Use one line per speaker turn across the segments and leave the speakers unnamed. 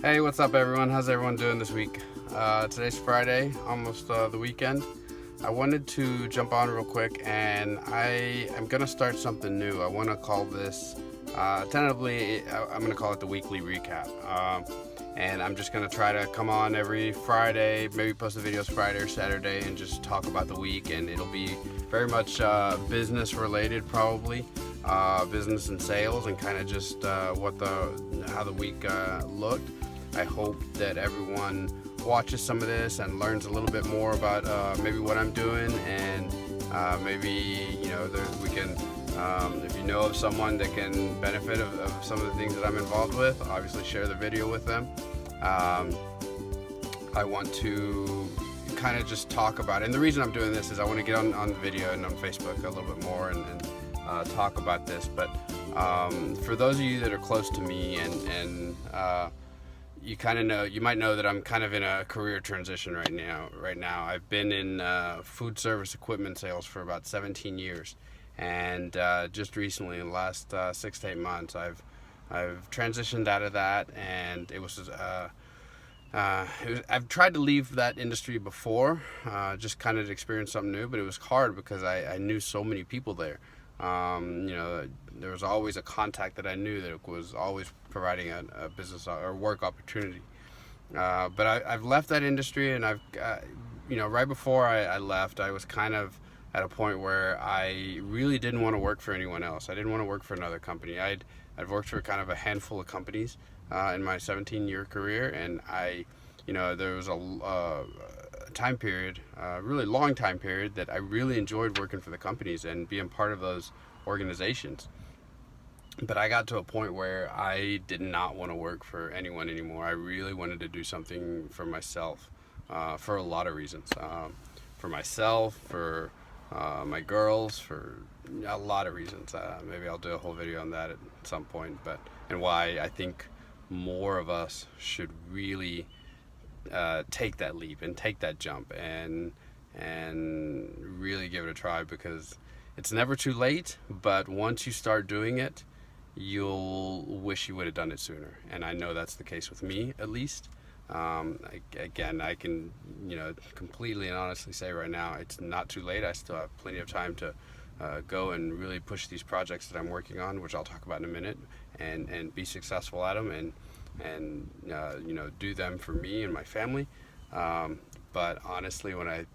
Hey, what's up, everyone? How's everyone doing this week? Today's Friday, almost the weekend. I wanted to jump on real quick, and I am going to start something new. I want to call this, tentatively, I'm going to call it the weekly recap. And I'm just going to try to come on every Friday, maybe post the videos Friday or Saturday, and just talk about the week. And it'll be very much business related, probably. Business and sales, and kind of just how the week looked. I hope that everyone watches some of this and learns a little bit more about maybe what I'm doing, and maybe we can, if you know of someone that can benefit of some of the things that I'm involved with, obviously share the video with them. I want to kind of just talk about it, and the reason I'm doing this is I want to get on the video and on Facebook a little bit more and talk about this. But for those of you that are close to me and you might know that I'm kind of in a career transition right now. I've been in food service equipment sales for about 17 years, and just recently, in the last 6 to 8 months, I've transitioned out of that, and I've tried to leave that industry before, just kind of to experience something new, but it was hard because I knew so many people there. There was always a contact that I knew that was always providing a business or work opportunity. But I've left that industry, and right before I left, I was kind of at a point where I really didn't want to work for anyone else. I didn't want to work for another company. I've worked for kind of a handful of companies in my 17-year career, and there was a time period, a really long time period, that I really enjoyed working for the companies and being part of those organizations. But I got to a point where I did not want to work for anyone anymore. I really wanted to do something for myself, for a lot of reasons. For myself, for my girls, for a lot of reasons. Maybe I'll do a whole video on that at some point, and why I think more of us should really take that leap and take that jump and really give it a try, because it's never too late, but once you start doing it, you'll wish you would have done it sooner. And I know that's the case with me, at least. I can completely and honestly say right now, it's not too late. I still have plenty of time to go and really push these projects that I'm working on, which I'll talk about in a minute, and be successful at them, and do them for me and my family. But honestly, when I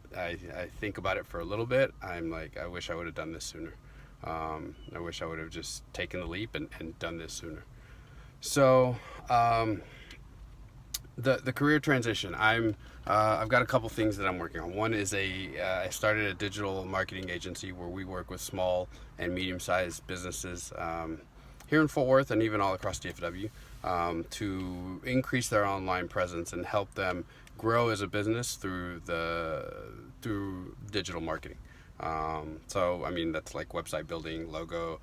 think about it for a little bit, I'm like, I wish I would have done this sooner. I wish I would have just taken the leap and done this sooner. So the career transition, I've got a couple things that I'm working on. One is I started a digital marketing agency where we work with small and medium-sized businesses here in Fort Worth and even all across DFW, to increase their online presence and help them grow as a business through digital marketing. That's like website building, logo,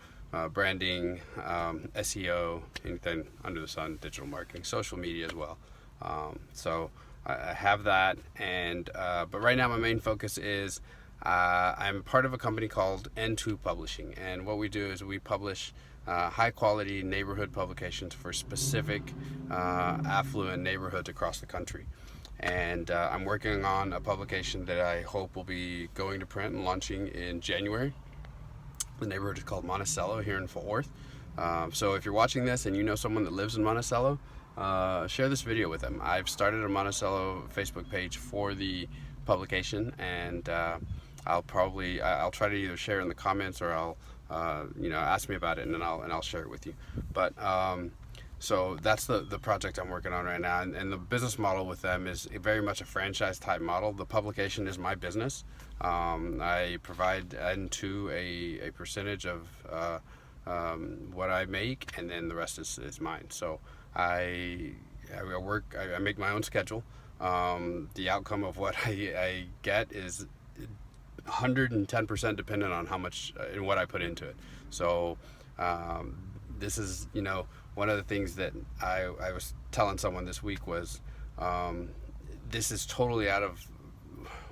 branding, SEO, anything under the sun, digital marketing, social media as well. So I have that, but right now my main focus is I'm part of a company called N2 Publishing, and what we do is we publish high quality neighborhood publications for specific affluent neighborhoods across the country. And I'm working on a publication that I hope will be going to print and launching in January. The neighborhood is called Monticello here in Fort Worth. So if you're watching this and you know someone that lives in Monticello, share this video with them. I've started a Monticello Facebook page for the publication, and I'll try to either share in the comments, or I'll ask me about it, and then I'll share it with you. But so that's the project I'm working on right now, and the business model with them is very much a franchise type model. The publication is my business. I provide into a percentage of what I make, and then the rest is mine. So I make my own schedule. The outcome of what I get is 110% dependent on how much and what I put into it. So this is, one of the things that I was telling someone this week was, this is totally out of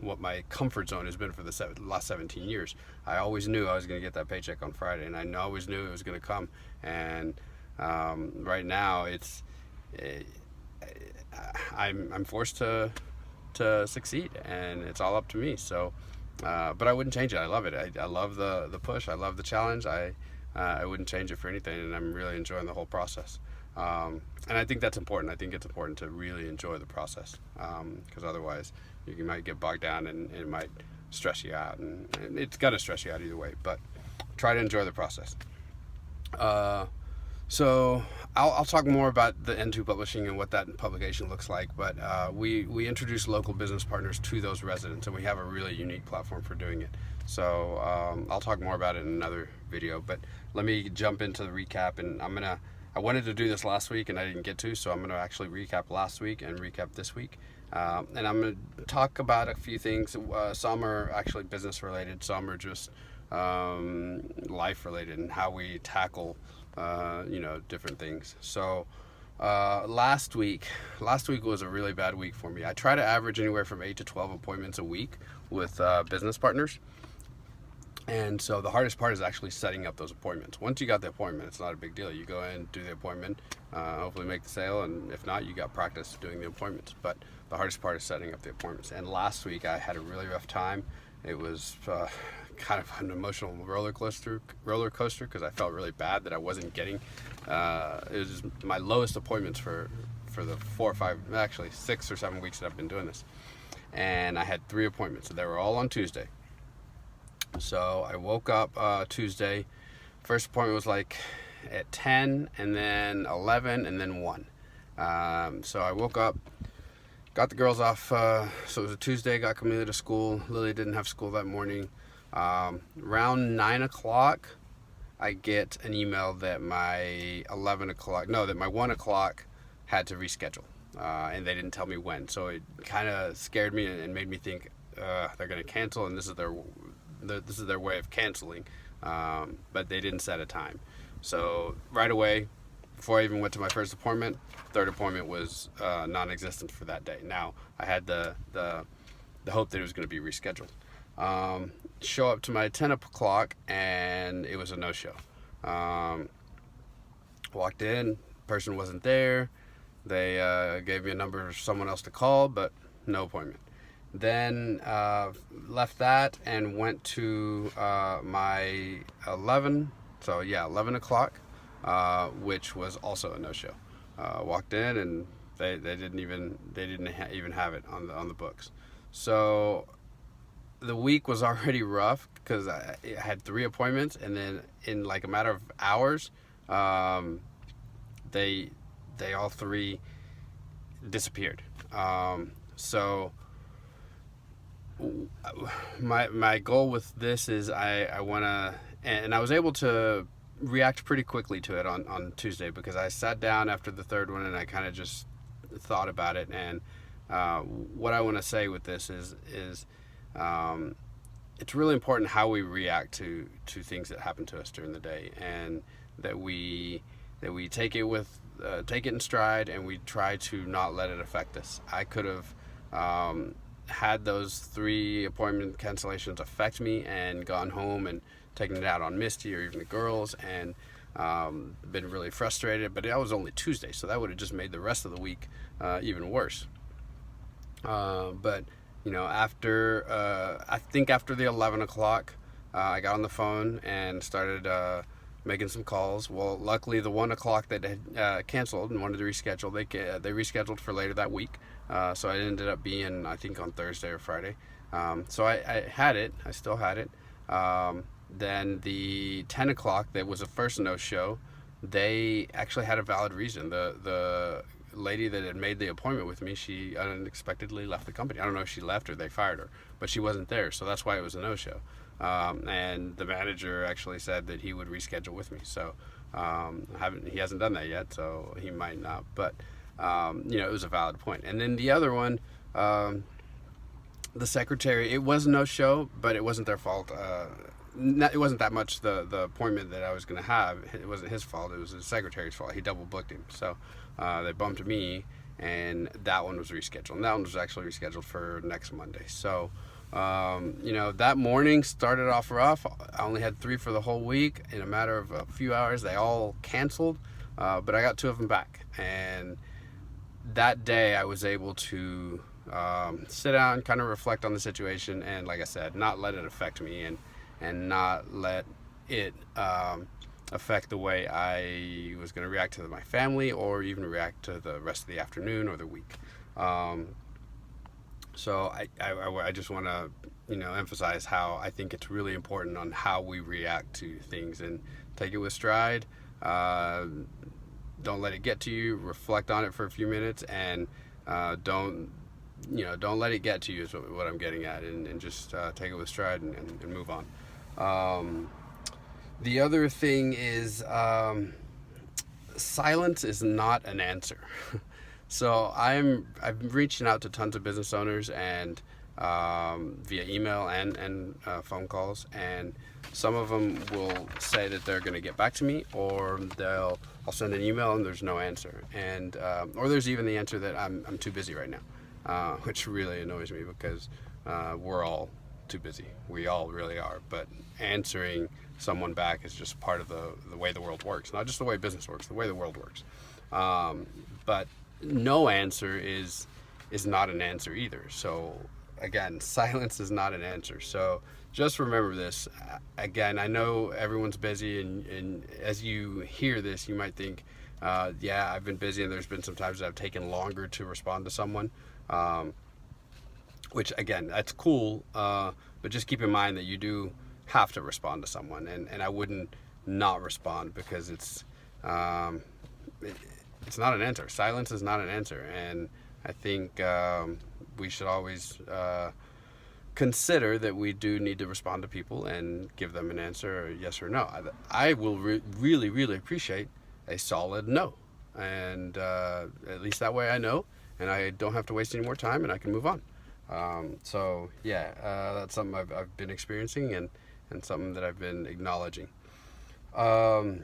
what my comfort zone has been for the last 17 years. I always knew I was going to get that paycheck on Friday, and I always knew it was going to come. And right now, I'm forced to succeed, and it's all up to me. So, but I wouldn't change it. I love it. I love the push. I love the challenge. I wouldn't change it for anything, and I'm really enjoying the whole process. And I think that's important. I think it's important to really enjoy the process, because otherwise you might get bogged down, and it might stress you out, and it's gonna stress you out either way. But try to enjoy the process. So I'll talk more about the N2 Publishing and what that publication looks like, but we introduce local business partners to those residents, and we have a really unique platform for doing it. So I'll talk more about it in another video, but let me jump into the recap, and I wanted to do this last week and I didn't get to, so I'm gonna actually recap last week and recap this week. And I'm going to talk about a few things. Some are actually business related, some are just life related, and how we tackle different things. So last week was a really bad week for me. I try to average anywhere from 8 to 12 appointments a week with business partners. And so the hardest part is actually setting up those appointments. Once you got the appointment, it's not a big deal. You go in, do the appointment, hopefully make the sale, and if not, you got practice doing the appointments. But the hardest part is setting up the appointments. And last week I had a really rough time. It was kind of an emotional roller coaster because I felt really bad that I wasn't getting. It was my lowest appointments for the 4 or 5, actually 6 or 7 weeks that I've been doing this. And I had 3 appointments, and they were all on Tuesday. So I woke up Tuesday. First appointment was like at 10, and then 11, and then 1. So I woke up, got the girls off. So it was a Tuesday, got Camila to school. Lily didn't have school that morning. Around 9 o'clock, I get an email that my 1 o'clock had to reschedule. And they didn't tell me when. So it kind of scared me and made me think they're going to cancel, and this is their way of canceling, but they didn't set a time. So right away, before I even went to my first appointment, third appointment was non-existent for that day. Now I had the hope that it was going to be rescheduled. Show up to my 10 o'clock, and it was a no-show. Walked in, person wasn't there. They gave me a number of someone else to call, but no appointment. Then left that and went to my 11 o'clock, which was also a no-show. Walked in, and they didn't even have it on the books. So the week was already rough because I had 3 appointments, and then in like a matter of hours, they all 3 disappeared. So my goal with this is I want to, and I was able to react pretty quickly to it on Tuesday, because I sat down after the third one and I kind of just thought about it. And what I want to say with this is it's really important how we react to things that happen to us during the day, and that we take it in stride, and we try to not let it affect us. I could have had those 3 appointment cancellations affect me and gone home and taken it out on Misty or even the girls, and been really frustrated. But that was only Tuesday, so that would have just made the rest of the week even worse. But after I think after the 11 o'clock, I got on the phone and started making some calls. Well, luckily the 1 o'clock that had canceled and wanted to reschedule, they rescheduled for later that week. So it ended up being, I think, on Thursday or Friday. So I had it. I still had it. Then the 10 o'clock that was the first no-show, they actually had a valid reason. The lady that had made the appointment with me, she unexpectedly left the company. I don't know if she left or they fired her, but she wasn't there, so that's why it was a no-show. And the manager actually said that he would reschedule with me. So he hasn't done that yet, so he might not. But it was a valid point. And then the other one, the secretary, it was no show, but it wasn't their fault. It wasn't that much the appointment that I was going to have. It wasn't his fault. It was the secretary's fault. He double booked him. So they bumped me, and that one was rescheduled. And that one was actually rescheduled for next Monday. So, that morning started off rough. I only had 3 for the whole week. In a matter of a few hours, they all canceled, but I got 2 of them back. And that day I was able to sit down, kind of reflect on the situation, and like I said, not let it affect me, and not let it affect the way I was going to react to my family, or even react to the rest of the afternoon or the week. So I just want to emphasize how I think it's really important on how we react to things, and take it with stride. Don't let it get to you. Reflect on it for a few minutes, and don't let it get to you is what I'm getting at, and just take it with stride, and move on. The other thing is, silence is not an answer. So I'm reaching out to tons of business owners, and via email and phone calls, and some of them will say that they're going to get back to me, or I'll send an email and there's no answer, and or there's even the answer that I'm too busy right now, which really annoys me, because we're all too busy. We all really are. But answering someone back is just part of the way the world works. Not just the way business works, the way the world works. But no answer is not an answer either. So again, silence is not an answer. So just remember this. Again, I know everyone's busy, and as you hear this, you might think, yeah, I've been busy, and there's been some times that I've taken longer to respond to someone. Which again, that's cool, but just keep in mind that you do have to respond to someone, and I wouldn't not respond, because it's not an answer. Silence is not an answer, and I think we should always consider that we do need to respond to people and give them an answer, yes or no. I will really, really appreciate a solid no, and at least that way I know, and I don't have to waste any more time, and I can move on. So yeah, that's something I've been experiencing, and something that I've been acknowledging. Another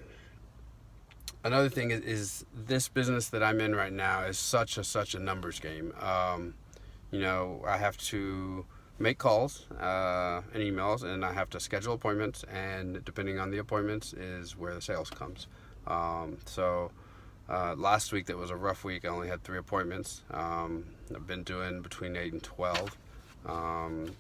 thing is this business that I'm in right now is such a numbers game. I have to make calls and emails, and I have to schedule appointments, and depending on the appointments is where the sales comes. Last week, that was a rough week. I only had 3 appointments. I've been doing between 8 and 12.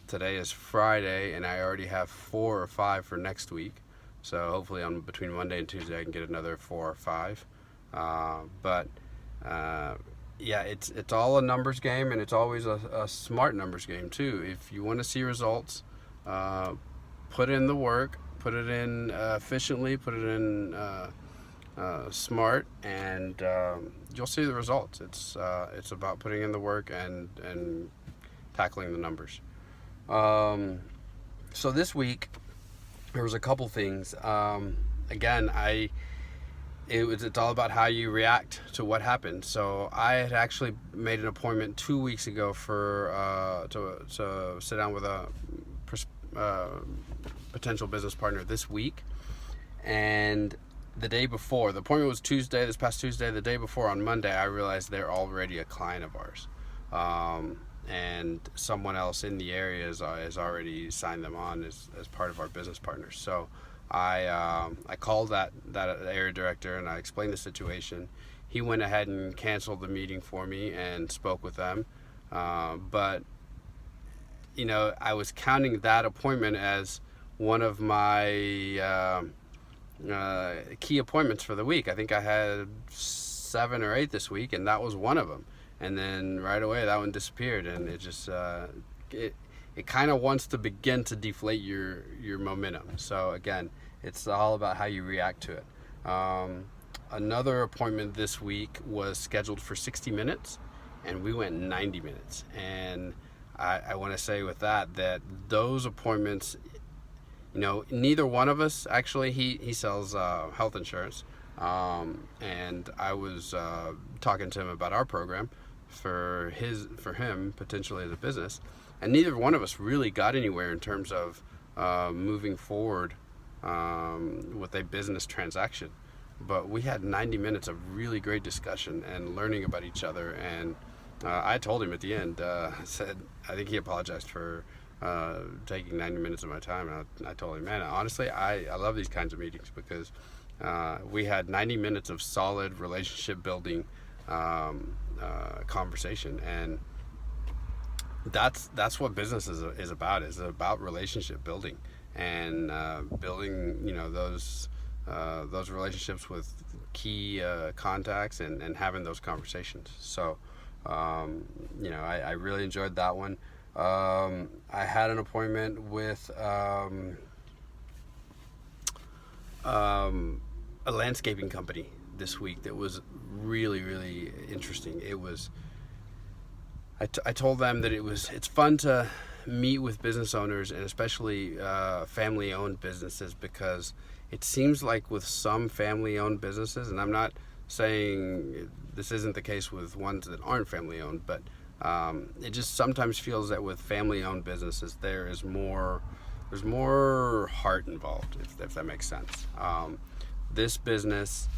Today is Friday, and I already have 4 or 5 for next week. So hopefully between Monday and Tuesday I can get another 4 or 5. Yeah, it's all a numbers game, and it's always a smart numbers game too. If you want to see results, put in the work, put it in efficiently, put it in smart, and you'll see the results. It's about putting in the work and tackling the numbers. So this week there was a couple things. Again, it's all about how you react to what happened. So I had actually made an appointment 2 weeks ago for to sit down with a potential business partner this week, and the day before, the appointment was Tuesday, this past Tuesday. The day before, on Monday, I realized they're already a client of ours, and someone else in the area has already signed them on as part of our business partners. So I called that area director, and I explained the situation. He went ahead and canceled the meeting for me and spoke with them. But I was counting that appointment as one of my key appointments for the week. I think I had 7 or 8 this week, and that was one of them. And then right away that one disappeared, and it just it kind of wants to begin to deflate your momentum. So again, it's all about how you react to it. Another appointment this week was scheduled for 60 minutes, and we went 90 minutes. And I want to say with that those appointments, neither one of us, actually, he sells health insurance, and I was talking to him about our program for him potentially as a business, and neither one of us really got anywhere in terms of moving forward with a business transaction. But we had 90 minutes of really great discussion and learning about each other, and I told him at the end, I think he apologized for taking 90 minutes of my time, and I told him, man, honestly, I love these kinds of meetings, because we had 90 minutes of solid relationship building conversation. And that's what business is about. Is about relationship building, and building, those relationships with key contacts, and having those conversations. So I really enjoyed that one. I had an appointment with a landscaping company this week that was really, really interesting. It was, I told them that it's fun to meet with business owners, and especially family-owned businesses, because it seems like with some family-owned businesses, and I'm not saying this isn't the case with ones that aren't family-owned, but it just sometimes feels that with family-owned businesses there's more heart involved, if that makes sense. This business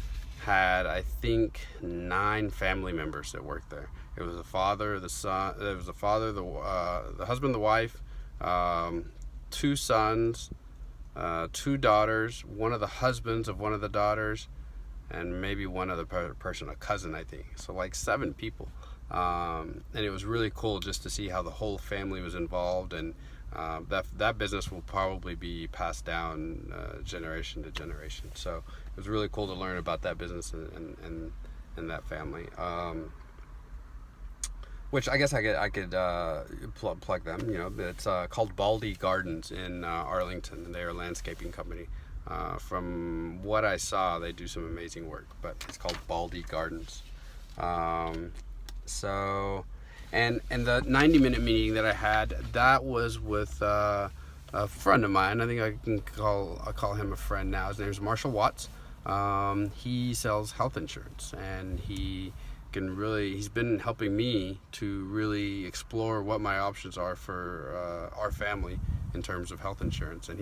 had, I think, 9 family members that worked there. It was the father, the son. It was the father, the husband, the wife, 2 sons, 2 daughters, one of the husbands of one of the daughters, and maybe one other person, a cousin, I think. So like 7 people, and it was really cool just to see how the whole family was involved, and that business will probably be passed down generation to generation. So it was really cool to learn about that business and that family. Which I guess I could plug them. It's called Baldy Gardens in Arlington, and they're a landscaping company. From what I saw, they do some amazing work, but it's called Baldy Gardens. And the 90-minute meeting that I had, that was with a friend of mine. I think I'll call him a friend now. His name is Marshall Watts. He sells health insurance, and he's been helping me to really explore what my options are for our family in terms of health insurance. And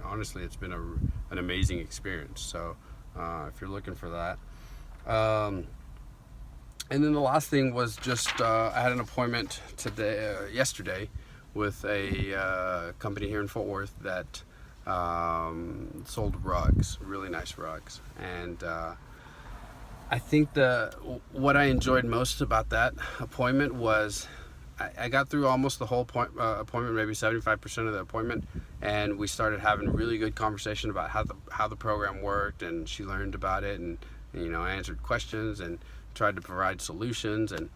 honestly, it's been an amazing experience. So if you're looking for that. And then the last thing was just I had an appointment yesterday with a company here in Fort Worth that sold rugs, really nice rugs. And I think what I enjoyed most about that appointment was I got through almost the whole appointment, maybe 75% of the appointment, and we started having really good conversation about how the program worked, and she learned about it, and I answered questions and tried to provide solutions, and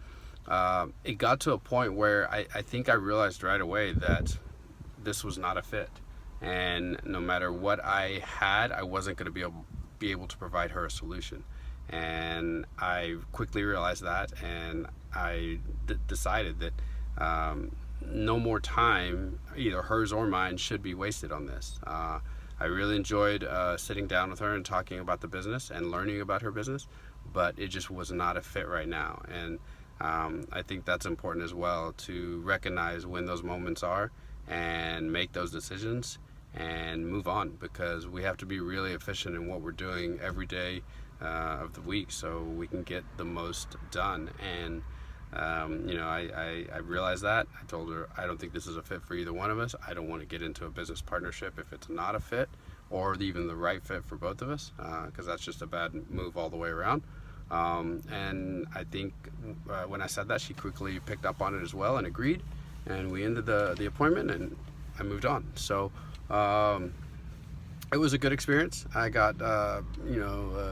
it got to a point where I think I realized right away that this was not a fit, and no matter what I had, I wasn't going to be able to provide her a solution. And I quickly realized that, and I decided that no more time, either hers or mine, should be wasted on this. I really enjoyed sitting down with her and talking about the business and learning about her business, but it just was not a fit right now. And I think that's important as well, to recognize when those moments are and make those decisions and move on, because we have to be really efficient in what we're doing every day of the week so we can get the most done. And I realized that. I told her, I don't think this is a fit for either one of us. I don't want to get into a business partnership if it's not a fit, or even the right fit for both of us, because that's just a bad move all the way around. And I think when I said that, she quickly picked up on it as well and agreed, and we ended the appointment, and I moved on. So it was a good experience. I got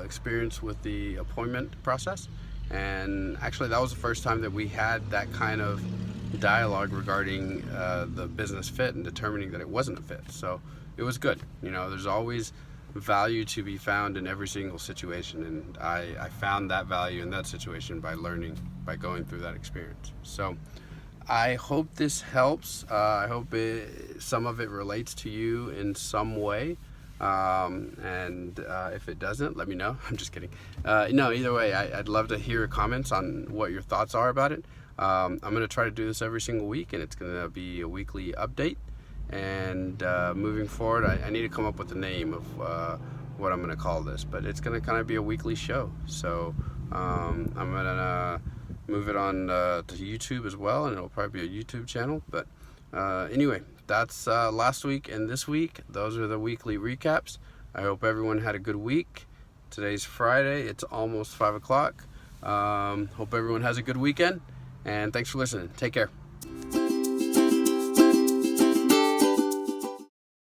experience with the appointment process, and actually that was the first time that we had that kind of dialogue regarding the business fit and determining that it wasn't a fit. So it was good. There's always value to be found in every single situation, and I found that value in that situation by going through that experience. So I hope this helps. I hope some of it relates to you in some way. And if it doesn't, let me know. I'm just kidding. No, either way, I'd love to hear comments on what your thoughts are about it. I'm going to try to do this every single week, and it's going to be a weekly update. And moving forward, I need to come up with a name of what I'm going to call this, but it's going to kind of be a weekly show. So I'm going to move it on to YouTube as well, and it'll probably be a YouTube channel. But anyway, that's last week and this week. Those are the weekly recaps. I hope everyone had a good week. Today's Friday. It's almost 5 o'clock. Hope everyone has a good weekend, and thanks for listening. Take care.